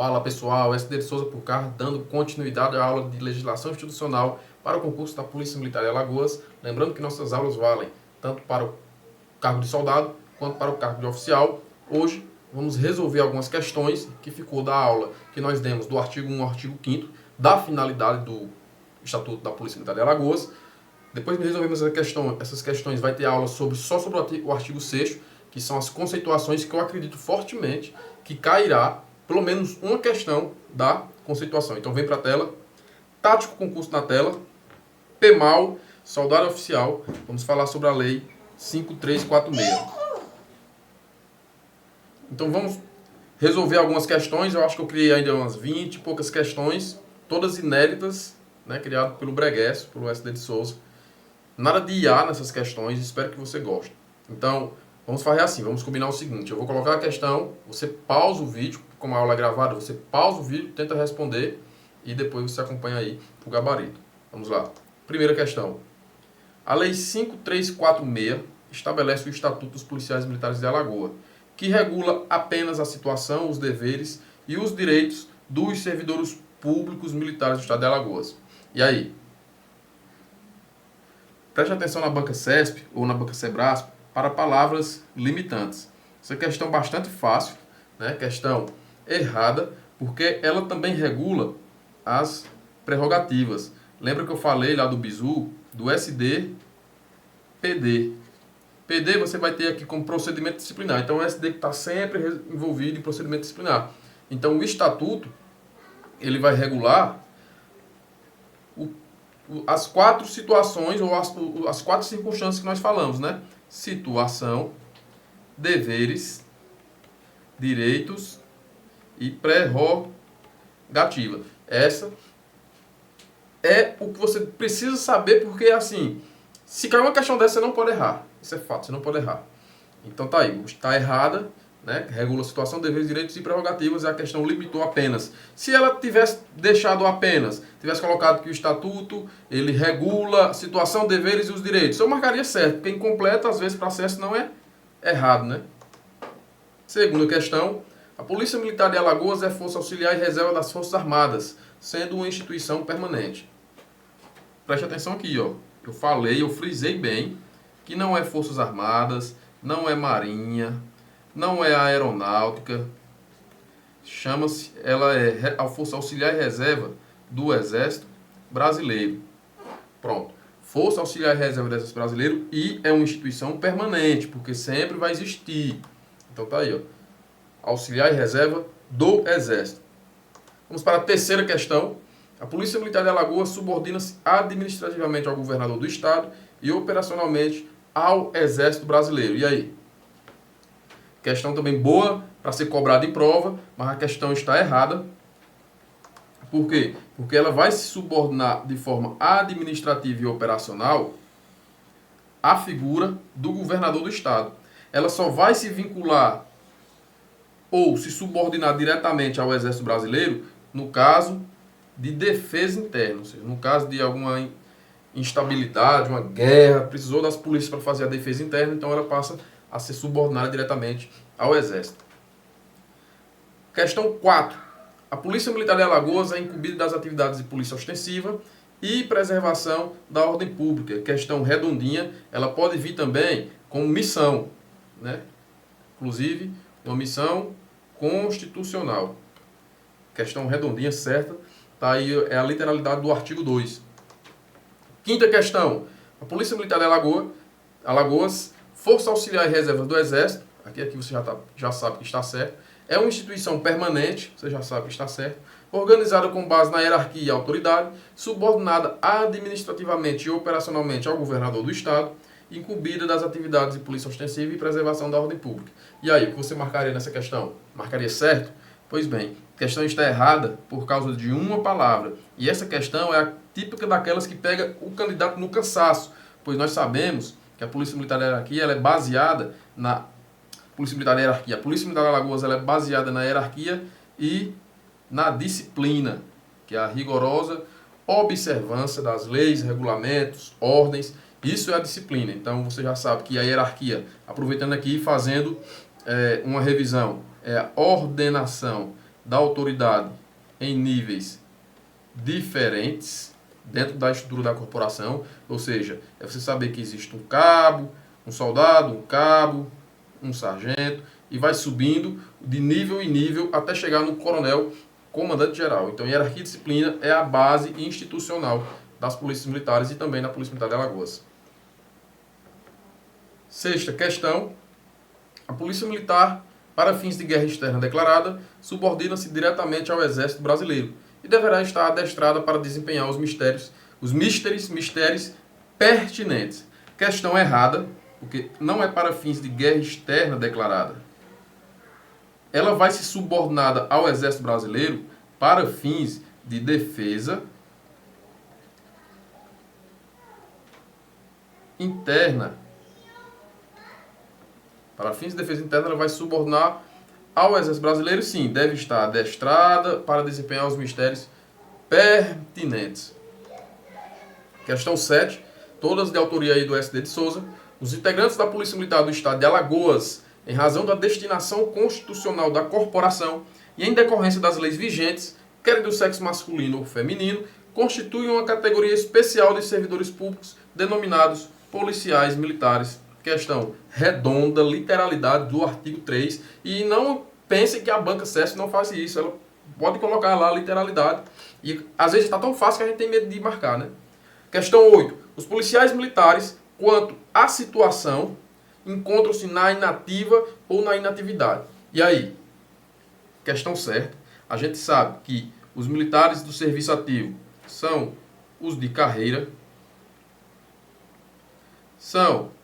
Fala pessoal, SD de Souza por cá, dando continuidade à aula de legislação institucional para o concurso da Polícia Militar de Alagoas. Lembrando que nossas aulas valem tanto para o cargo de soldado quanto para o cargo de oficial. Hoje vamos resolver algumas questões que ficou da aula que nós demos do artigo 1 ao artigo 5º, da finalidade do Estatuto da Polícia Militar de Alagoas. Depois de resolvermos essas questões, vai ter aula só sobre o artigo 6º, que são as conceituações que eu acredito fortemente que cairá pelo menos uma questão da conceituação. Então vem para a tela, tático concurso na tela, PEMAL, soldado oficial, vamos falar sobre a lei 5346. Então vamos resolver algumas questões, eu acho que eu criei ainda umas 20 e poucas questões, todas inéditas, né, criado pelo Breguesso, pelo SD de Souza. Nada de IA nessas questões, espero que você goste. Então, vamos fazer assim, vamos combinar o seguinte, eu vou colocar a questão, você pausa o vídeo, como a aula é gravada, você pausa o vídeo, tenta responder e depois você acompanha aí o gabarito. Vamos lá. Primeira questão. A Lei 5346 estabelece o Estatuto dos Policiais Militares de Alagoas, que regula apenas a situação, os deveres e os direitos dos servidores públicos militares do Estado de Alagoas. E aí? Preste atenção na banca CESP ou na banca Sebrasp para palavras limitantes. Essa questão é bastante fácil, né? Questão errada, porque ela também regula as prerrogativas. Lembra que eu falei lá do bizu, do SD, PD. PD você vai ter aqui como procedimento disciplinar. Então o SD que está sempre envolvido em procedimento disciplinar. Então o estatuto, ele vai regular as quatro situações ou as quatro circunstâncias que nós falamos, né? Situação, deveres, direitos e prerrogativa. Essa é o que você precisa saber, porque assim, se cair uma questão dessa, você não pode errar. Isso é fato, você não pode errar. Então tá aí, está errada, né? Regula a situação, deveres, direitos e prerrogativas, e a questão limitou apenas. Se ela tivesse deixado apenas, tivesse colocado que o estatuto, ele regula a situação, deveres e os direitos, eu marcaria certo, porque incompleto, às vezes, processo não é errado, né? Segunda questão, a Polícia Militar de Alagoas é força auxiliar e reserva das Forças Armadas, sendo uma instituição permanente. Preste atenção aqui, ó. Eu frisei bem, que não é Forças Armadas, não é Marinha, não é Aeronáutica, ela é a Força Auxiliar e Reserva do Exército Brasileiro. Pronto. Força Auxiliar e Reserva do Exército Brasileiro e é uma instituição permanente, porque sempre vai existir. Então tá aí, ó. Auxiliar e Reserva do Exército. Vamos para a terceira questão. A Polícia Militar de Alagoas subordina-se administrativamente ao governador do Estado e operacionalmente ao Exército Brasileiro. E aí? Questão também boa para ser cobrada em prova, mas a questão está errada. Por quê? Porque ela vai se subordinar de forma administrativa e operacional à figura do governador do Estado. Ela só vai se vincular ou se subordinar diretamente ao Exército Brasileiro no caso de defesa interna, ou seja, no caso de alguma instabilidade, uma guerra, precisou das polícias para fazer a defesa interna, então ela passa a ser subordinada diretamente ao Exército. Questão 4. A Polícia Militar de Alagoas é incumbida das atividades de polícia ostensiva e preservação da ordem pública. Questão redondinha, ela pode vir também como missão, né? Inclusive, uma missão constitucional. Questão redondinha, certa. Tá aí, é a literalidade do artigo 2. Quinta questão. A Polícia Militar de Alagoas, Força Auxiliar e Reserva do Exército, aqui você já sabe que está certo, é uma instituição permanente, você já sabe que está certo, organizada com base na hierarquia e autoridade, subordinada administrativamente e operacionalmente ao governador do Estado, incumbida das atividades de polícia ostensiva e preservação da ordem pública. E aí, o que você marcaria nessa questão? Marcaria certo? Pois bem, a questão está errada por causa de uma palavra. E essa questão é a típica daquelas que pega o candidato no cansaço, pois nós sabemos que a Polícia Militar da Hierarquia ela é baseada na Polícia Militar da Hierarquia. A Polícia Militar de Alagoas ela é baseada na hierarquia e na disciplina, que é a rigorosa observância das leis, regulamentos, ordens. Isso é a disciplina. Então você já sabe que a hierarquia, aproveitando aqui e fazendo uma revisão, é a ordenação da autoridade em níveis diferentes dentro da estrutura da corporação, ou seja, é você saber que existe um cabo, um soldado, um cabo, um sargento, e vai subindo de nível em nível até chegar no coronel comandante-geral. Então, hierarquia e disciplina é a base institucional das polícias militares e também na Polícia Militar de Alagoas. Sexta questão. A Polícia Militar, para fins de guerra externa declarada, subordina-se diretamente ao Exército Brasileiro e deverá estar adestrada para desempenhar os mistérios pertinentes. Questão errada, porque não é para fins de guerra externa declarada. Ela vai ser subordinada ao Exército Brasileiro para fins de defesa interna. Para fins de defesa interna, ela vai subordinar ao Exército Brasileiro, sim, deve estar adestrada para desempenhar os mistérios pertinentes. Questão 7, todas de autoria aí do SD de Souza. Os integrantes da Polícia Militar do Estado de Alagoas, em razão da destinação constitucional da corporação e em decorrência das leis vigentes, quer do sexo masculino ou feminino, constituem uma categoria especial de servidores públicos denominados policiais militares. Questão redonda, literalidade do artigo 3. E não pensem que a banca CESP não faz isso. Ela pode colocar lá a literalidade. E às vezes está tão fácil que a gente tem medo de marcar, né? Questão 8. Os policiais militares, quanto à situação, encontram-se na inativa ou na inatividade. E aí? Questão certa. A gente sabe que os militares do serviço ativo são os de carreira, são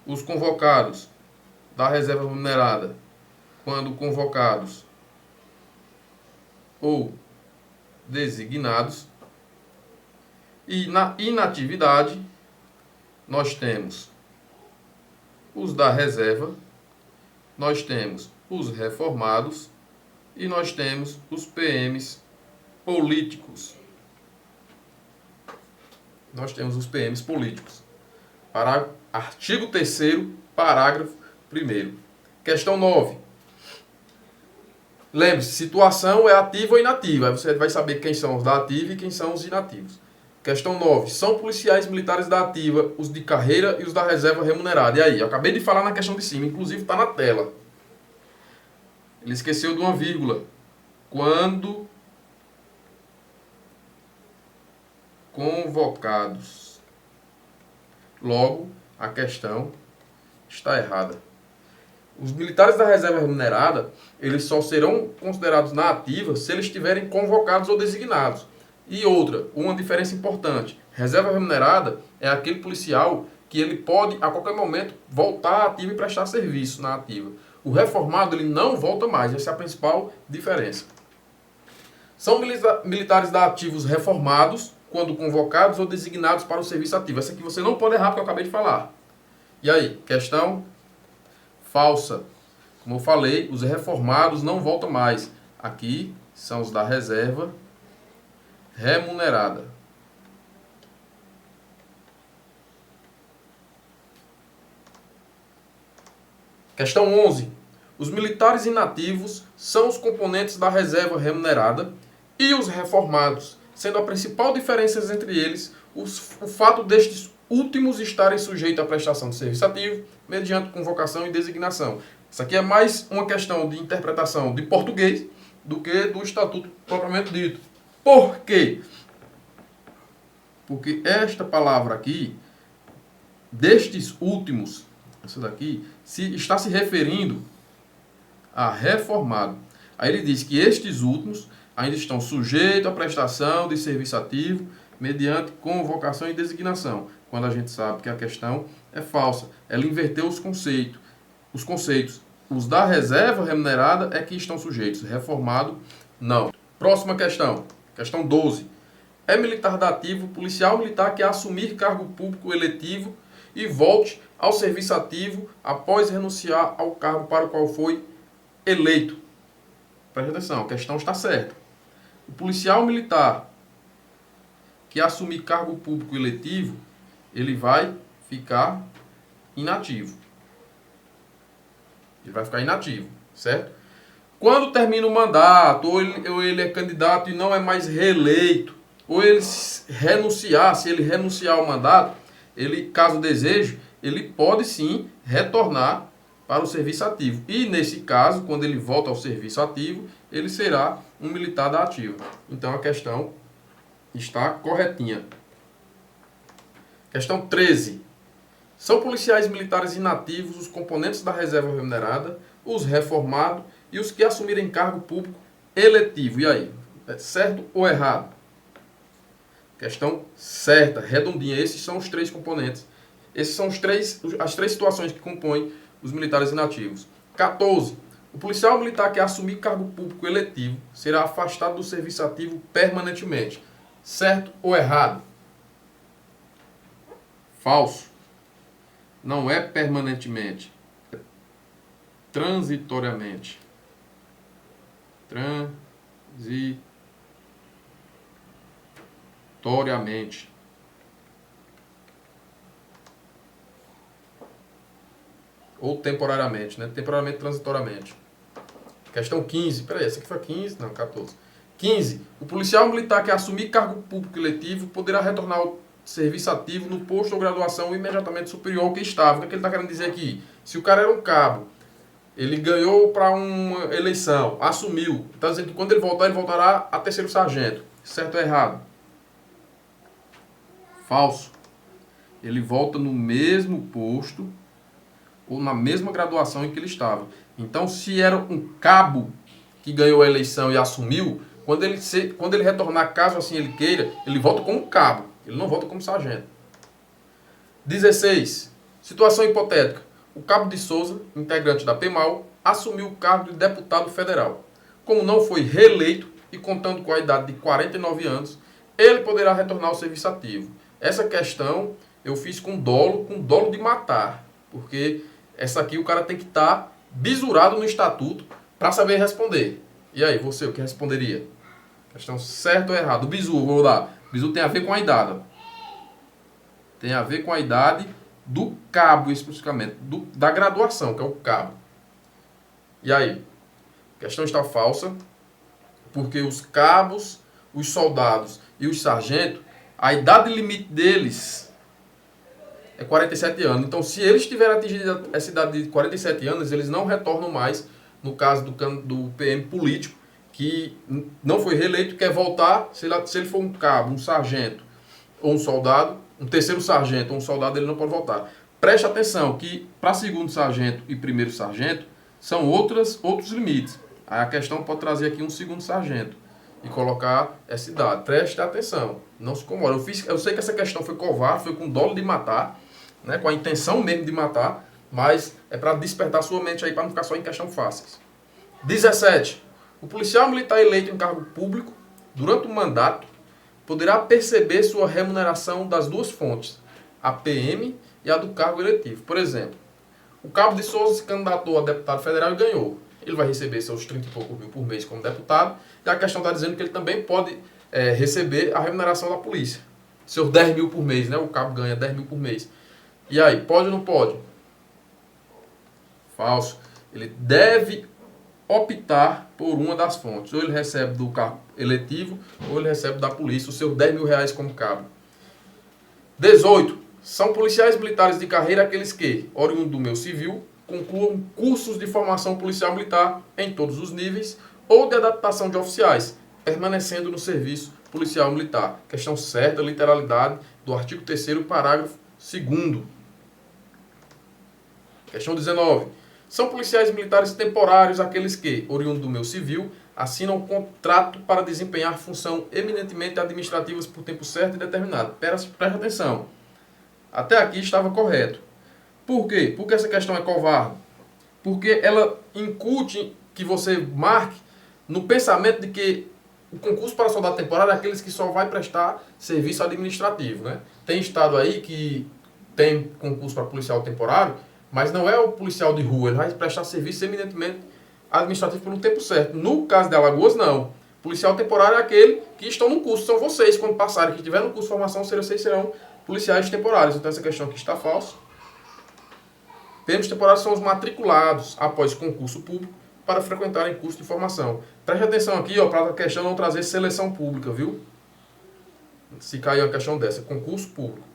os convocados da reserva remunerada, quando convocados ou designados. E na inatividade, nós temos os da reserva, nós temos os reformados e nós temos os PMs políticos. Nós temos os PMs políticos. Artigo 3º, parágrafo 1º. Questão 9. Lembre-se, situação é ativa ou inativa. Aí você vai saber quem são os da ativa e quem são os inativos. Questão 9. São policiais militares da ativa, os de carreira e os da reserva remunerada. E aí? Eu acabei de falar na questão de cima, inclusive está na tela. Ele esqueceu de uma vírgula. Quando convocados. Logo, a questão está errada. Os militares da reserva remunerada, eles só serão considerados na ativa se eles estiverem convocados ou designados. E outra, uma diferença importante. Reserva remunerada é aquele policial que ele pode, a qualquer momento, voltar à ativa e prestar serviço na ativa. O reformado, ele não volta mais. Essa é a principal diferença. São militares da ativa os reformados, quando convocados ou designados para o serviço ativo. Essa aqui você não pode errar, porque eu acabei de falar. E aí, questão falsa. Como eu falei, os reformados não voltam mais. Aqui são os da reserva remunerada. Questão 11. Os militares inativos são os componentes da reserva remunerada e os reformados, sendo a principal diferença entre eles o fato destes últimos estarem sujeitos à prestação de serviço ativo mediante convocação e designação. Isso aqui é mais uma questão de interpretação de português do que do estatuto propriamente dito. Por quê? Porque esta palavra aqui, destes últimos, essa daqui, está se referindo a reformado. Aí ele diz que estes últimos ainda estão sujeitos à prestação de serviço ativo mediante convocação e designação, quando a gente sabe que a questão é falsa. Ela inverteu os conceitos. Os da reserva remunerada é que estão sujeitos, reformado não. Próxima questão, questão 12. É militar da ativo, policial militar que assumir cargo público eletivo e volte ao serviço ativo após renunciar ao cargo para o qual foi eleito. Preste atenção, a questão está certa. O policial militar que assumir cargo público eletivo, ele vai ficar inativo. Ele vai ficar inativo, certo? Quando termina o mandato, ou ele é candidato e não é mais reeleito, ou ele renunciar, se ele renunciar ao mandato, ele, caso deseje, ele pode sim retornar para o serviço ativo. E nesse caso, quando ele volta ao serviço ativo, ele será um militar da ativa. Então a questão está corretinha. Questão 13. São policiais militares inativos os componentes da reserva remunerada, os reformados e os que assumirem cargo público eletivo. E aí? É certo ou errado? Questão certa, redondinha. Esses são os três componentes. Esses são as três situações que compõem os militares inativos. 14. O policial militar que assumir cargo público eletivo será afastado do serviço ativo permanentemente. Certo ou errado? Falso. Não é permanentemente. É transitoriamente. Transitoriamente. Ou temporariamente, né? Temporariamente, transitoriamente. Questão 15. Peraí, essa aqui foi 15? Não, 14. 15. O policial militar que assumir cargo público eletivo poderá retornar ao serviço ativo no posto ou graduação imediatamente superior ao que estava. O que ele está querendo dizer aqui? Se o cara era um cabo, ele ganhou para uma eleição, assumiu. Está dizendo que quando ele voltar, ele voltará a terceiro sargento. Certo ou errado? Falso. Ele volta no mesmo posto ou na mesma graduação em que ele estava. Então, se era um cabo que ganhou a eleição e assumiu, quando ele retornar, caso assim ele queira, ele volta como cabo. Ele não volta como sargento. 16. Situação hipotética. O cabo de Souza, integrante da PEMAL, assumiu o cargo de deputado federal. Como não foi reeleito e contando com a idade de 49 anos, ele poderá retornar ao serviço ativo. Essa questão eu fiz com dolo de matar. Porque essa aqui o cara tem que estar bisurado no estatuto para saber responder. E aí, você, o que responderia? Questão certa ou errada? O bizu, vou lá. O bizu tem a ver com a idade. Ó. Tem a ver com a idade do cabo, especificamente. Da graduação, que é o cabo. E aí? A questão está falsa, porque os cabos, os soldados e os sargentos, a idade limite deles é 47 anos. Então, se eles tiverem atingido essa idade de 47 anos, eles não retornam mais, no caso do PM político, que não foi reeleito, quer voltar, se ele for um cabo, um sargento ou um soldado, um terceiro sargento ou um soldado, ele não pode voltar. Preste atenção que para segundo sargento e primeiro sargento são outros limites. Aí a questão pode trazer aqui um segundo sargento e colocar essa idade. Preste atenção, não se incomode. Eu sei que essa questão foi covarde, foi com dolo de matar, né, com a intenção mesmo de matar, mas é para despertar sua mente aí, para não ficar só em questão fáceis. 17. O policial militar eleito em cargo público, durante o mandato, poderá perceber sua remuneração das duas fontes, a PM e a do cargo eletivo. Por exemplo, o cabo de Souza se candidatou a deputado federal e ganhou. Ele vai receber seus 30 e poucos mil por mês como deputado, e a questão está dizendo que ele também pode receber a remuneração da polícia. Seus 10 mil por mês, né? O cabo ganha 10 mil por mês. E aí, pode ou não pode? Falso. Ele deve optar por uma das fontes. Ou ele recebe do cargo eletivo, ou ele recebe da polícia os seus 10 mil reais como cabo. 18. São policiais militares de carreira aqueles que, oriundo do meio civil, concluam cursos de formação policial militar em todos os níveis ou de adaptação de oficiais, permanecendo no serviço policial militar. Questão certa, literalidade do artigo 3º, parágrafo 2º. Questão 19. São policiais militares temporários aqueles que, oriundo do meio civil, assinam contrato para desempenhar função eminentemente administrativas por tempo certo e determinado. Preste atenção. Até aqui estava correto. Por quê? Porque essa questão é covarde. Porque ela incute que você marque no pensamento de que o concurso para soldado temporário é aqueles que só vai prestar serviço administrativo, né? Tem estado aí que tem concurso para policial temporário, mas não é o policial de rua, ele vai prestar serviço eminentemente administrativo pelo tempo certo. No caso de Alagoas, não. Policial temporário é aquele que estão no curso, são vocês, quando passarem, que estiver no curso de formação, vocês serão policiais temporários. Então essa questão aqui está falsa. PMs temporários são os matriculados após concurso público para frequentarem curso de formação. Preste atenção aqui, ó, para a questão não trazer seleção pública, viu? Se cair uma questão dessa, concurso público.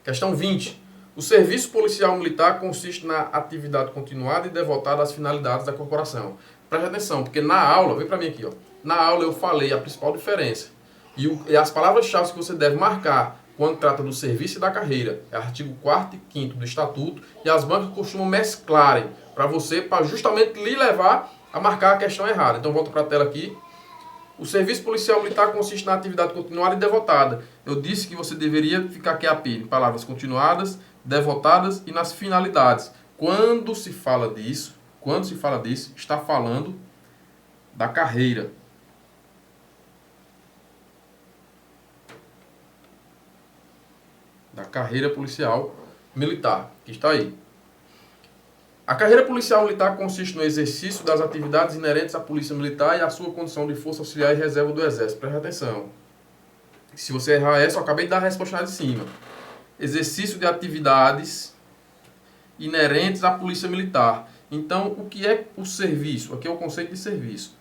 Questão 20. O serviço policial militar consiste na atividade continuada e devotada às finalidades da corporação. Preste atenção, porque na aula, vem para mim aqui, ó. Na aula eu falei a principal diferença. E as palavras-chave que você deve marcar quando trata do serviço e da carreira é artigo 4º e 5º do Estatuto, e as bancas costumam mesclarem para você, para justamente lhe levar a marcar a questão errada. Então volto para a tela aqui. O serviço policial militar consiste na atividade continuada e devotada. Eu disse que você deveria ficar aqui em palavras continuadas, devotadas e nas finalidades. Quando se fala disso, está falando da carreira. Da carreira policial militar, que está aí. A carreira policial militar consiste no exercício das atividades inerentes à polícia militar e à sua condição de força auxiliar e reserva do Exército. Preste atenção. Se você errar essa, eu acabei de dar a resposta lá de cima. Exercício de atividades inerentes à polícia militar. Então, o que é o serviço? Aqui é o conceito de serviço.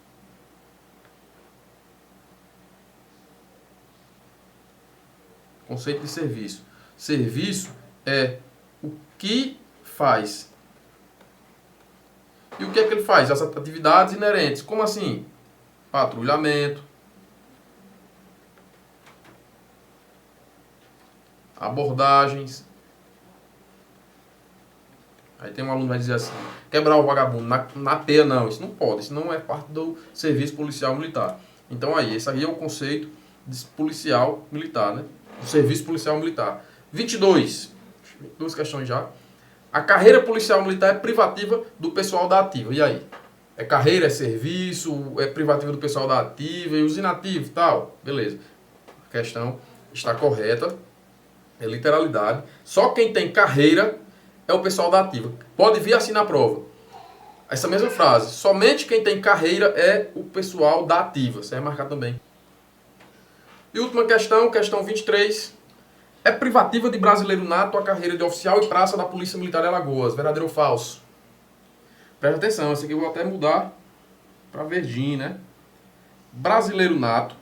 Conceito de serviço. Serviço é o que faz. E o que é que ele faz? As atividades inerentes. Como assim? Patrulhamento, abordagens. Aí tem um aluno que vai dizer assim, quebrar o vagabundo na teia, não. Isso não pode, isso não é parte do serviço policial militar. Então aí, esse aí é o conceito de policial militar, né? Do serviço policial militar. 22. Duas questões já. A carreira policial militar é privativa do pessoal da ativa. E aí? É carreira, é serviço, é privativa do pessoal da ativa e os inativos e tal? Beleza. A questão está correta. É literalidade. Só quem tem carreira é o pessoal da ativa. Pode vir assim na prova. Essa mesma frase. Somente quem tem carreira é o pessoal da ativa. Você vai marcar também. E última questão, questão 23. É privativa de brasileiro nato a carreira de oficial e praça da Polícia Militar de Alagoas. Verdadeiro ou falso? Presta atenção, esse aqui eu vou até mudar para verdinho, né? Brasileiro nato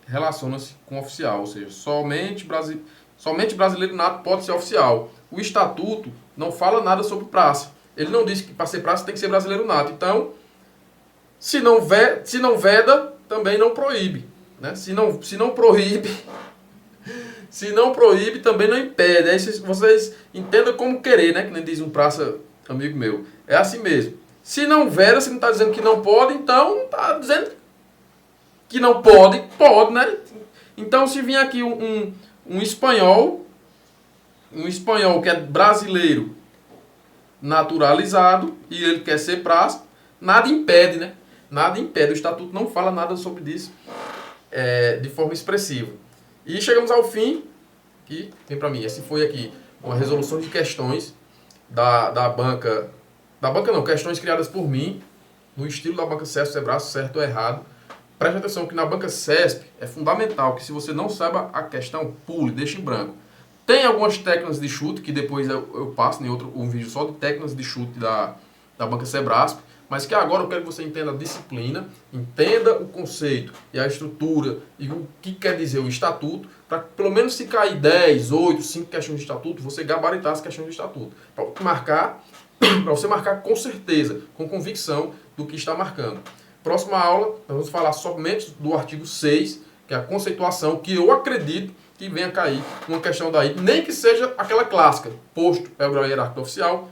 relaciona-se com oficial, ou seja, somente brasileiro nato pode ser oficial. O Estatuto não fala nada sobre praça. Ele não diz que para ser praça tem que ser brasileiro nato. Então, se não veda, também não proíbe. Né? Se não proíbe... Se não proíbe, também não impede. Aí vocês entendam como querer, né? Que nem diz um praça amigo meu. É assim mesmo. Se não veda, se não está dizendo que não pode, então está dizendo que não pode, pode, né? Então se vir aqui um espanhol que é brasileiro naturalizado e ele quer ser praça, nada impede, né? Nada impede. O Estatuto não fala nada sobre isso de forma expressiva. E chegamos ao fim, que vem para mim, esse foi aqui uma resolução de questões da banca, questões criadas por mim, no estilo da banca CESP, Sebraço, certo ou errado. Preste atenção que na banca CESP é fundamental que se você não saiba a questão, pule, deixe em branco. Tem algumas técnicas de chute, que depois eu passo em um vídeo só de técnicas de chute da banca Sebrasp, mas que agora eu quero que você entenda a disciplina, entenda o conceito e a estrutura e o que quer dizer o estatuto, para que pelo menos se cair 10, 8, 5 questões de estatuto, você gabaritar as questões de estatuto. Para você marcar com certeza, com convicção do que está marcando. Próxima aula, nós vamos falar somente do artigo 6, que é a conceituação, que eu acredito que venha cair uma questão daí, nem que seja aquela clássica, posto é o grau hierárquico oficial,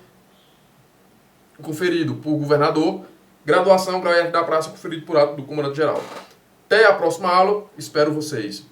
conferido por governador, graduação, grau hierárquico da praça, conferido por ato do comandante-geral. Até a próxima aula, espero vocês.